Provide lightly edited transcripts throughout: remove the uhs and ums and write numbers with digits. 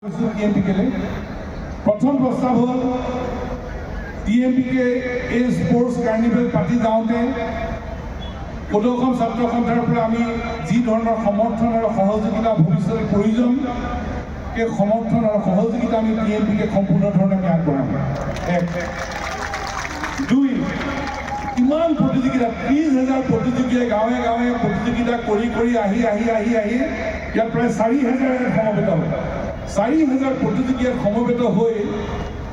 प्रथम प्रस्ताव हल टीएमपीके स्पोर्ट्स कार्निवल पाति जाते प्रदर्शन छात्र सन्थार जी धरण समर्थन और सहयोगिता भविष्य प्रयोजन সেই समर्थन और सहयोगिता टीएमपीके सम्पूर्ण धरण आगबढ़ाम एक दुई इमान प्रतियोगिता 30,000 प्रतियोगी गाँवे गाँवे प्रतियोगिता प्राय 4,000 समवेत है 4,000 प्रतियोगियात समवेत হৈ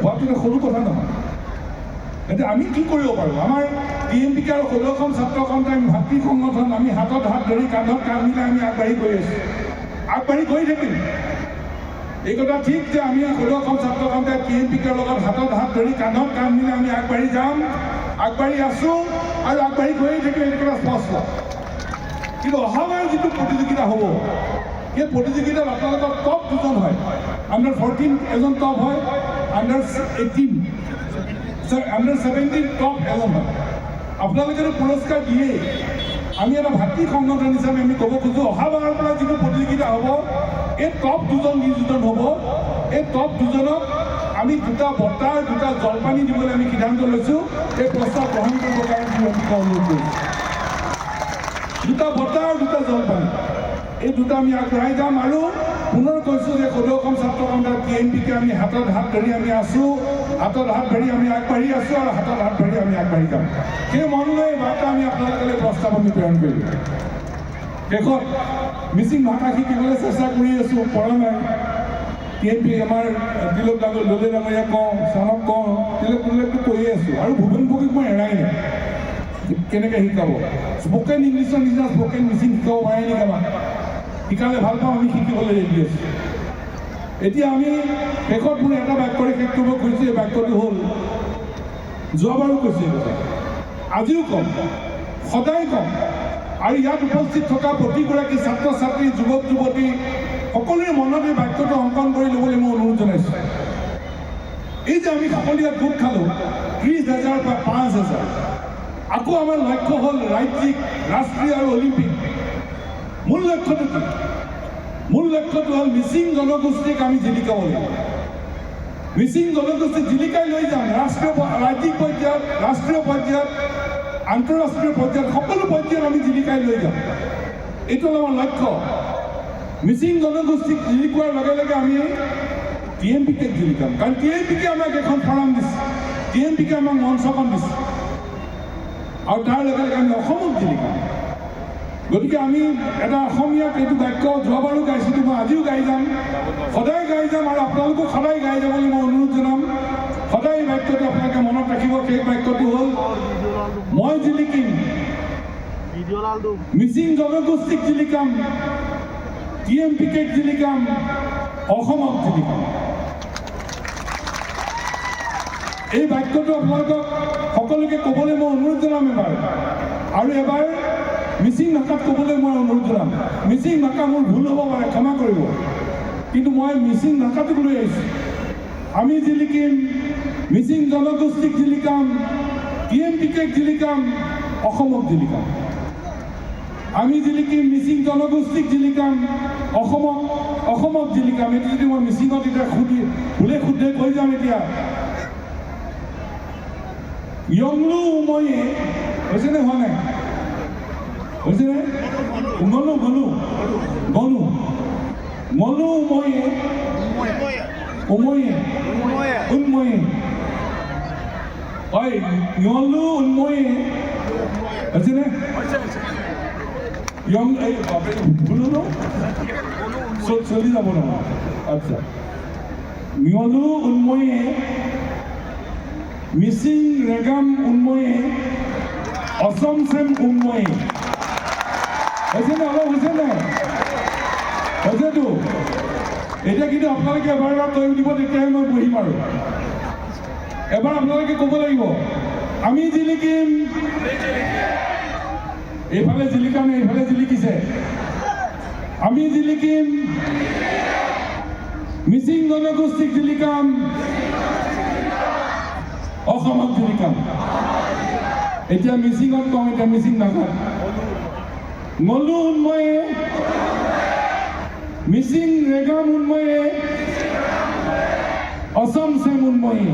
হোৱাটো সৰু কথা নহয়। এতিয়া আমি কি কৰিব পাৰোঁ? আমাৰ টিএমপিকে আৰু সদৌখন ছাত্ৰ সন্থাই ভাতৃ সংগঠন আমি হাতত হাত ধৰি কান্ধত কান্ধ মিলাই আমি আগবাঢ়ি গৈ আছোঁ, আগবাঢ়ি গৈ থাকিম। এই কথা ঠিক যে আমি সদৌখন ছাত্ৰ সন্থাই টিএমপিকৰ লগত হাতত হাত ধৰি কান্ধত কান্ধ মিলাই আমি আগবাঢ়ি যাম, আগবাঢ়ি আছোঁ আৰু আগবাঢ়ি গৈয়ে থাকিম, এইটো কথা স্পষ্ট। কিন্তু অহাবাৰ যিটো প্ৰতিযোগিতা হ'ব এই প্ৰতিযোগিতাত আপোনালোকৰ টপ দুজন হয়, আণ্ডাৰ 14 এজন টপ হয়, আণ্ডাৰ 17 টপ এজন হয়। আপোনালোকে পুৰস্কাৰ দিয়ে আমি এটা ভাতৃ সংগঠন হিচাপে আমি ক'ব খোজোঁ অহাবাৰৰ পৰা যিটো প্ৰতিযোগিতা হ'ব এই টপ দুজন নিয়োজন হ'ব। এই টপ দুজনক আমি দুটা বঁটা দুটা জলপানী দিবলৈ আমি সিদ্ধান্ত লৈছোঁ। এই প্ৰস্তাৱ গ্ৰহণ কৰিবৰ কাৰণে অনুৰোধ কৰিছোঁ। দুটা বঁটা আৰু দুটা জলপানী এই দুটা আমি আগবঢ়াই যাম আৰু পুনৰ কৈছোঁ যে সদৌখন ছাত্ৰ সন্থা টিএমপিকে আমি হাতত হাত ধৰি আমি আছোঁ, হাতত হাত ধৰি আমি আগবাঢ়ি আছোঁ আৰু হাতত হাত ধৰি আমি আগবাঢ়ি যাম। সেই মন লৈ বাৰ্তা আমি আপোনালোকলৈ প্ৰস্তাৱ আমি প্ৰেৰণ কৰিলোঁ। শেষত মিচিং ভাষা শিকিবলৈ চেষ্টা কৰি আছোঁ, পৰা নাই। টিএমপি আমাৰ তিলক দলে ডাঙৰীয়া কওঁ, চানক কওঁ, তিলক উল্লেখটো কৈয়ে আছোঁ আৰু ভূপেন ভগীক মই এৰাই নাই। কেনেকৈ শিকাব? স্পকেন ইংলিছৰ নিচিনা স্পকেন মিচিং শিকাব পাৰে নেকি? আমাক শিকালে ভাল পাওঁ, আমি শিকিবলৈ ৰেডি আছোঁ। এতিয়া আমি শেষত মোৰ এটা বাক্যৰে শেষ কৰিব খুজিছোঁ। এই বাক্যটো হ'ল, যোৱাবাৰো কৈছোঁ এই কথা, আজিও ক'ম, সদায় ক'ম আৰু ইয়াত উপস্থিত থকা প্ৰতিগৰাকী ছাত্ৰ ছাত্ৰী যুৱক যুৱতী সকলোৰে মনত এই বাক্যটো অংকন কৰি ল'বলৈ মই অনুৰোধ জনাইছোঁ। এই যে আমি সকলো ইয়াত গোট খালোঁ 30,000 বা 5,000, আকৌ আমাৰ লক্ষ্য হ'ল ৰাজ্যিক, ৰাষ্ট্ৰীয় আৰু অলিম্পিক। মূল লক্ষ্যটো কি? মূল লক্ষ্যটো হ'ল মিচিং জনগোষ্ঠীক আমি জিলিকাব লাগিব। মিচিং জনগোষ্ঠীক জিলিকাই লৈ যাম ৰাজ্যিক পৰ্যায়ত, ৰাষ্ট্ৰীয় পৰ্যায়ত, আন্তঃৰাষ্ট্ৰীয় পৰ্যায়ত, সকলো পৰ্যায়ত আমি জিলিকাই লৈ যাম। এইটো হ'ল আমাৰ লক্ষ্য। মিচিং জনগোষ্ঠীক জিলিকোৱাৰ লগে লগে আমি টিএমপিকে জিলিকাম, কাৰণ টিএমপিকে আমাক এখন ফৰাম দিছে, টিএমপিকে আমাক মঞ্চখন দিছে আৰু তাৰ লগে লগে আমি অসমক জিলিকাম। গতিকে আমি এটা অসমীয়াত এইটো বাক্য যোৱাবাৰো গাইছিলোঁ, মই আজিও গাই যাম, সদায় গাই যাম আৰু আপোনালোকক সদায় গাই যাবলৈ মই অনুৰোধ জনাম। সদায় এই বাক্যটো আপোনালোকে মনত ৰাখিব। সেই বাক্যটো হ'ল, মই জিলিকিম, মিচিং জনগোষ্ঠীক জিলিকাম, টিএমপিকে জিলিকাম, অসমক জিলিকাম। এই বাক্যটো আপোনালোকক সকলোকে ক'বলৈ মই অনুৰোধ জনাম এবাৰ, আৰু এবাৰ মিচিং ভাষাত ক'বলৈ মই অনুৰোধ জনাম। মিচিং ভাষা মোৰ ভুল হ'ব পাৰে, ক্ষমা কৰিব, কিন্তু মই মিচিং ভাষাটোক লৈ আহিছোঁ। আমি জিলিকিম, মিচিং জনগোষ্ঠীক জিলিকাম, টিএমপিকে জিলিকাম, অসমক জিলিকাম। আমি জিলিকিম, মিচিং জনগোষ্ঠীক জিলিকাম, অসমক জিলিকাম। এইটো যদি মই মিচিঙত এতিয়া ভুলে শুদ্ধে কৈ যাম, এতিয়া ইয়ংলু উময়ে হৈছেনে হোৱা নাই? হৈছেনে? গলো মলু উময়ে উন্ময়ে হয়, ইয়ংলু উন্ময়ে হৈছেনে? ভুলো ন চলি যাব নহয়। আচ্ছা, মিয়লু উন্ময়ে, মিচিং ৰেগাম উন্ময়ে, অসম চেম উন্ময়ে। হৈছেনে? অলপ হৈছেনে? হৈছেতো। এতিয়া কিন্তু আপোনালোকে এবাৰ কৈ দিব, তেতিয়াহে মই বহিম আৰু এবাৰ আপোনালোকে ক'ব লাগিব, আমি জিলিকিম। এইফালে জিলিকা নে এইফালে জিলিকিছে? আমি জিলিকিম, মিচিং জনগোষ্ঠীক জিলিকাম, অসমক জিলিকাম। এতিয়া মিচিঙত কওঁ, এতিয়া মিচিং ভাষাত, মলু উন্ময়ে, মিচিং ৰেগাম উন্ময়ে, कसम से मुनमयी